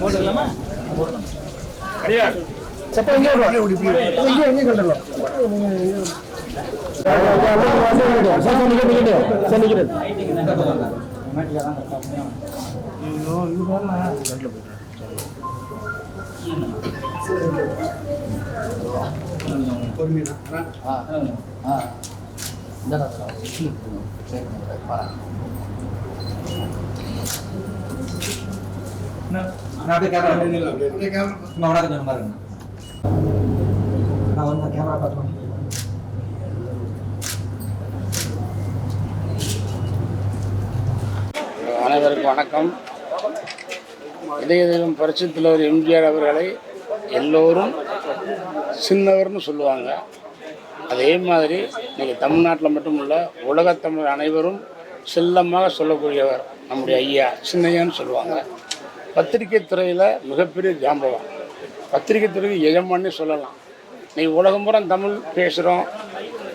போட்டுக்கலாமா? அனைவருக்கும் வணக்கம். இதய தெய்வம் புரட்சித் தலைவர் எம்ஜிஆர் அவர்களை எல்லோரும் சின்னவர்னு சொல்லுவாங்க. அதே மாதிரி இன்றைக்கி தமிழ்நாட்டில் மட்டுமல்ல, உலகத்தமிழர் அனைவரும் செல்லமாக சொல்லக்கூடியவர் நம்முடைய ஐயா சின்னையான்னு சொல்லுவாங்க. பத்திரிகை துறையில் மிகப்பெரிய ஜாம்பவான், பத்திரிகை துறைக்கு எஜமானே சொல்லலாம். இன்றைக்கி உலகம் பூரா தமிழ் பேசுகிறோம்,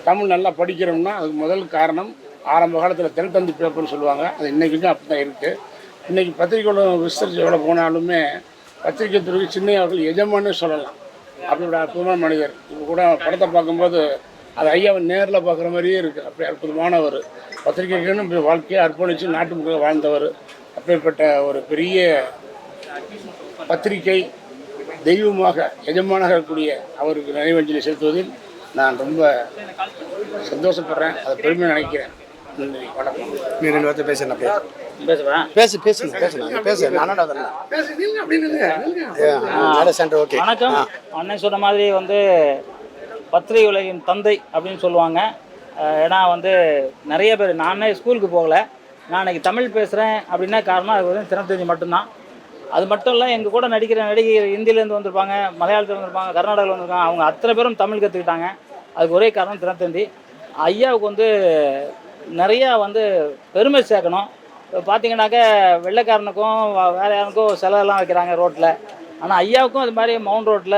தமிழ் நல்லா படிக்கிறோம்னா அதுக்கு முதல் காரணம் ஆரம்ப காலத்தில் தினத்தந்தி பேப்பர்னு சொல்லுவாங்க. அது இன்றைக்கும் அப்படி தான் இருக்குது. இன்றைக்கி பத்திரிகையோட விஸ்தரித்து எவ்வளோ போனாலுமே பத்திரிகை துறைக்கு சின்ன அவர்கள் எஜமானே சொல்லலாம். அப்படியோட அற்புதமான மனிதர். இப்போ கூட படத்தை பார்க்கும்போது அது ஐயாவை நேரில் பார்க்குற மாதிரியே இருக்குது. அப்படி அற்புதமானவர். பத்திரிகைக்குன்னு இப்படி வாழ்க்கையை அர்ப்பணித்து நாட்டு மக்கள் வாழ்ந்தவர். அப்படிப்பட்ட ஒரு பெரிய பத்திரிகை தெய்வமாக எஜமானாக இருக்கக்கூடிய அவருக்கு நினைவஞ்சலி செலுத்துவதில் நான் ரொம்ப சந்தோஷப்படுறேன். அதை பெருமையாக நினைக்கிறேன். நன்றி, வணக்கம். நீ 2 வார்த்தை பேசுறேன். வணக்கம். அண்ணன் சொன்ன மாதிரி பத்திரிகை உலகின் தந்தை அப்படின்னு சொல்லுவாங்க. ஏன்னா நிறைய பேர், நானே ஸ்கூலுக்கு போகலை, நான் இன்றைக்கி தமிழ் பேசுகிறேன் அப்படின்னா காரணம் அது தினத்தந்தி மட்டும்தான். அது மட்டும் இல்லை, எங்கள் கூட நடிக்கிற நடிகர் இந்தியிலேருந்து வந்திருப்பாங்க, மலையாளத்தில் வந்திருப்பாங்க, கர்நாடகாவில் வந்திருக்காங்க. அவங்க அத்தனை பேரும் தமிழ் கற்றுக்கிட்டாங்க. அதுக்கு ஒரே காரணம் தினத்தந்தி. ஐயாவுக்கு நிறையா பெருமை சேர்க்கணும். இப்போ பார்த்தீங்கன்னாக்க வெள்ளைக்காரனுக்கும் வேறு யாருக்கும் சிலையெல்லாம் வைக்கிறாங்க ரோட்டில். ஆனால் ஐயாவுக்கும் அது மாதிரி மவுண்ட் ரோட்டில்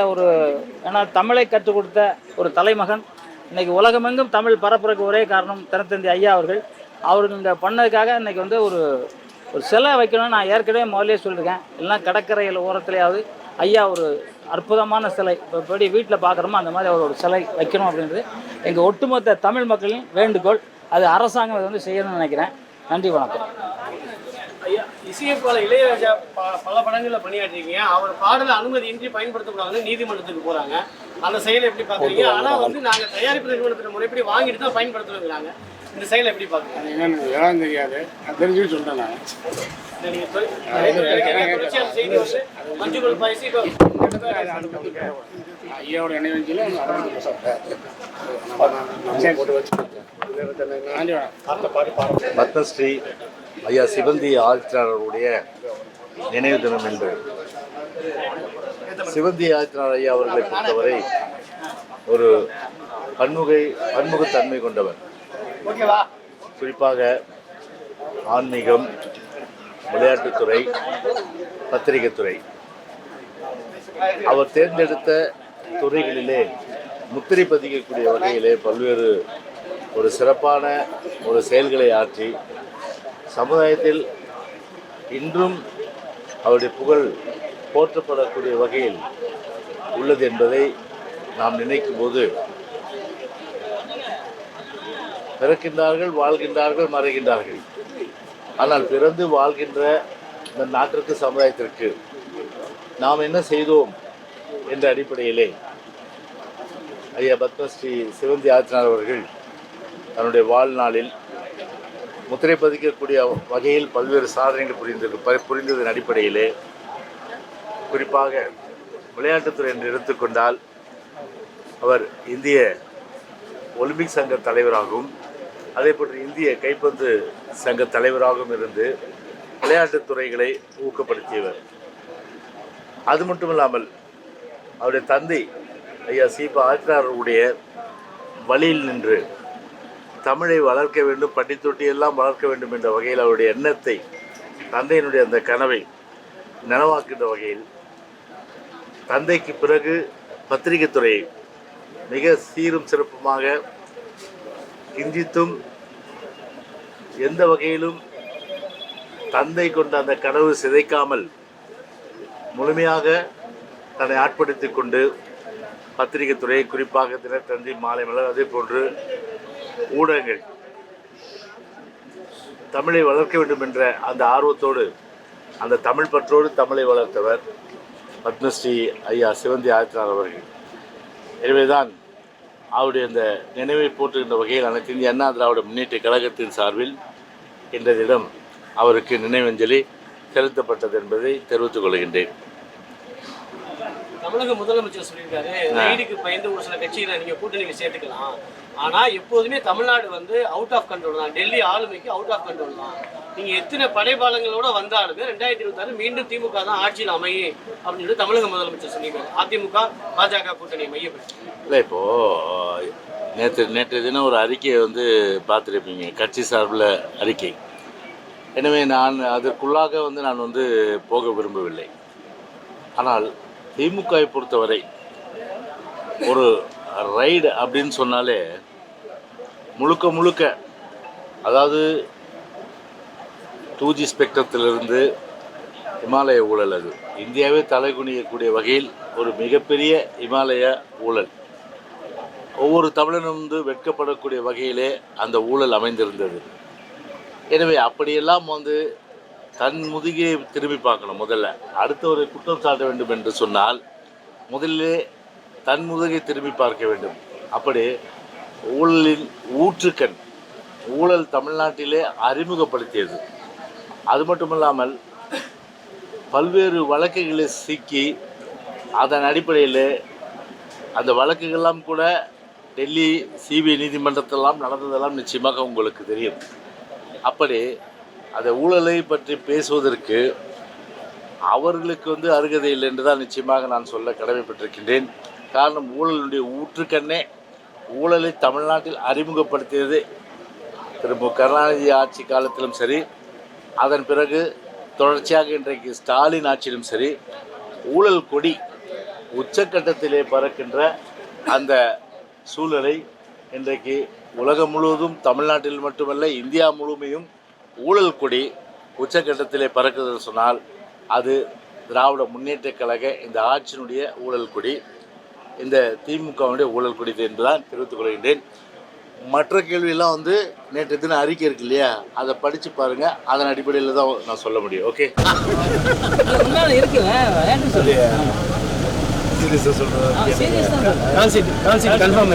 ஏன்னா தமிழை கற்றுக் கொடுத்த ஒரு தலைமகன். இன்றைக்கி உலகமெங்கும் தமிழ் பரப்புறதுக்கு ஒரே காரணம் தினத்தந்தி ஐயா அவர்கள். அவருக்கு இங்கே பண்ணதுக்காக இன்றைக்கி ஒரு சிலை வைக்கணும்னு நான் ஏற்கனவே முதலே சொல்லியிருக்கேன். எல்லாம் கடற்கரையில் ஓரத்துலையாவது ஐயா ஒரு அற்புதமான சிலை இப்போ எப்படி வீட்டில் பார்க்குறோமோ அந்த மாதிரி ஒரு சிலை வைக்கணும் அப்படின்றது எங்கள் ஒட்டுமொத்த தமிழ் மக்களின் வேண்டுகோள். அது அரசாங்கம் அதை செய்யணும்னு நினைக்கிறேன். நன்றி, வணக்கம். ஐயா, இசையமைப்பாளர் இளையராஜா பல படங்களில் பணியாற்றிருக்கீங்க. அவர் பாடலை அனுமதியின்றி பயன்படுத்தக்கூடாது நீதிமன்றத்துக்கு போகிறாங்க. அந்த செயலை எப்படி பார்க்குறீங்க? ஆனால் நாங்கள் தயாரிப்பு நிறுவனத்தின் முறைப்படி வாங்கிட்டு தான் பயன்படுத்துகிறாங்க. இந்த செயலை எப்படி பார்க்குறீங்க? என்னன்னு தெரியாது, தெரிஞ்சு சொல்கிறேன். நான் மஞ்சுகள் பாய்ச்சி ஐயாவோட நினைவஞ்சில பத்மஸ்ரீ ஐயா சிவந்தி ஆதித்யநாதருடைய நினைவு தினம் என்று. சிவந்தி ஆதித்யநாத ஐயா அவர்களை பொறுத்தவரை ஒரு பன்முகத்தன்மை கொண்டவர். குறிப்பாக ஆன்மீகம், விளையாட்டுத்துறை, பத்திரிகை துறை, அவர் தேர்ந்தெடுத்த துறைகளிலே முத்திரை பதிக்கக்கூடிய வகையிலே பல்வேறு ஒரு சிறப்பான ஒரு செயல்களை ஆற்றி சமுதாயத்தில் இன்றும் அவருடைய புகழ் போற்றப்படக்கூடிய வகையில் உள்ளது என்பதை நாம் நினைக்கும் போது, பிறக்கின்றார்கள், வாழ்கின்றார்கள், மறைகின்றார்கள். ஆனால் பிறந்து வாழ்கின்ற இந்த நாட்டிற்கு, சமுதாயத்திற்கு நாம் என்ன செய்தோம் என்ற அடிப்படையிலே ஐயா பத்மஸ்ரீ சிவந்தி ஆதித்யநாத் அவர்கள் தன்னுடைய வாழ்நாளில் முத்திரை பதிக்கக்கூடிய வகையில் பல்வேறு சாதனைகள் புரிந்ததன் அடிப்படையிலே, குறிப்பாக விளையாட்டுத்துறை என்று எடுத்துக்கொண்டால் அவர் இந்திய ஒலிம்பிக் சங்க தலைவராகவும் அதே போன்று இந்திய கைப்பந்து சங்க தலைவராகவும் இருந்து விளையாட்டுத் துறைகளை ஊக்கப்படுத்தியவர். அது மட்டுமில்லாமல் அவருடைய தந்தை ஐயா சீபா ஆதித்யநாதருடைய வழியில் நின்று தமிழை வளர்க்க வேண்டும், பட்டித்தொட்டியெல்லாம் வளர்க்க வேண்டும் என்ற வகையில் அவருடைய எண்ணத்தை, தந்தையினுடைய அந்த கனவை நனவாக்கின்ற வகையில் தந்தைக்கு பிறகு பத்திரிகை துறையை மிக சீரும் சிறப்புமாக கிஞ்சித்தும் எந்த வகையிலும் தந்தை கொண்ட அந்த கனவு சிதைக்காமல் முழுமையாக தன்னை ஆட்படுத்தி கொண்டு பத்திரிகை துறை, குறிப்பாக தினத்தந்தி, மாலை மலர், அதே போன்று ஊடகங்கள் தமிழை வளர்க்க வேண்டும் என்ற அந்த ஆர்வத்தோடு, அந்த தமிழ் பற்றோடு தமிழை வளர்த்தவர் பத்மஸ்ரீ ஐயா சிவந்தி ஆதித்தனார் அவர்கள். எனவேதான் அவருடைய அந்த நினைவை போற்றுகின்ற வகையில் அனைத்து இந்திய அண்ணா திராவிட முன்னேற்ற கழகத்தின் சார்பில் இன்றைய தினம் அவருக்கு நினைவஞ்சலி செலுத்தப்பட்டது என்பதை தெரிவித்துக் கொள்கின்றேன். தமிழக முதலமைச்சர் சொல்லியிருக்காரு, ரைடுக்கு பயந்து ஒரு சில கட்சிகளை நீங்க கூட்டணிக்கு சேர்த்துக்கலாம், ஆனா எப்போதுமே தமிழ்நாடு வந்து அவுட் ஆஃப் கண்ட்ரோல் தான், டெல்லி ஆளுமைக்கு அவுட் ஆஃப் கண்ட்ரோல் தான். நீங்க எத்தனை படைபாலங்களோட வந்தாலுமே 2026 மீண்டும் திமுக தான் ஆட்சியில் அமையும் அப்படின்னு சொல்லி தமிழக முதலமைச்சர் சொல்லியிருக்காரு. அதிமுக பாஜக கூட்டணி மையப்படுத்தி இல்லை, இப்போது நேற்று தினம் ஒரு அறிக்கையை வந்து பார்த்துருப்பீங்க, கட்சி சார்பில் அறிக்கை. எனவே நான் அதற்குள்ளாக நான் போக விரும்பவில்லை. ஆனால் திமுகவை பொறுத்தவரை ஒரு ரைடு அப்படின்னு சொன்னாலே முழுக்க முழுக்க, அதாவது 2G ஸ்பெக்ட்ரத்திலிருந்து இமாலய ஊழல், அது இந்தியாவே தலைகுனியக்கூடிய வகையில் ஒரு மிகப்பெரிய இமாலய ஊழல், ஒவ்வொரு தமிழனும் வெட்கப்படக்கூடிய வகையிலே அந்த ஊழல் அமைந்திருந்தது. எனவே அப்படியெல்லாம் தன் முதுகை திரும்பி பார்க்கணும். முதல்ல அடுத்தவரை குற்றம் சாட்ட வேண்டும் என்று சொன்னால் முதலிலே தன் முதுகை திரும்பி பார்க்க வேண்டும். அப்படி ஊழலின் ஊற்றுக்கண் ஊழல் தமிழ்நாட்டிலே அறிமுகப்படுத்தியது. அது மட்டுமல்லாமல் பல்வேறு வழக்குகளை சிக்கி அதன் அடிப்படையில் அந்த வழக்குகள்லாம் கூட டெல்லி சிபிஐ நீதிமன்றத்தெல்லாம் நடந்ததெல்லாம் நிச்சயமாக உங்களுக்கு தெரியும். அப்படி அந்த ஊழலை பற்றி பேசுவதற்கு அவர்களுக்கு அருகதை இல்லை என்று தான் நிச்சயமாக நான் சொல்ல கடமைப்பட்டிருக்கின்றேன். காரணம், ஊழலுடைய ஊற்றுக்கண்ணே, ஊழலை தமிழ்நாட்டில் அறிமுகப்படுத்தியது திரு மு கருணாநிதி ஆட்சி காலத்திலும் சரி, அதன் பிறகு தொடர்ச்சியாக இன்றைக்கு ஸ்டாலின் ஆட்சியிலும் சரி, ஊழல் கொடி உச்சக்கட்டத்திலே பறக்கின்ற அந்த சூழலை இன்றைக்கு உலகம் முழுவதும், தமிழ்நாட்டில் மட்டுமல்ல இந்தியா முழுமையும் ஊழல் கொடி உச்சக்கட்டத்திலே பறக்குதுன்னு சொன்னால் அது திராவிட முன்னேற்ற கழக இந்த ஆட்சியினுடைய ஊழல் கொடி, இந்த திமுகவுடைய ஊழல் கொடி என்பதுதான் தெரிவித்துக் கொள்கின்றேன். மற்ற கேள்வியெல்லாம் நேற்று தின அறிக்கை இருக்கு இல்லையா, அதை படித்து பாருங்கள், அதன் அடிப்படையில் தான் நான் சொல்ல முடியும். Okay, confirm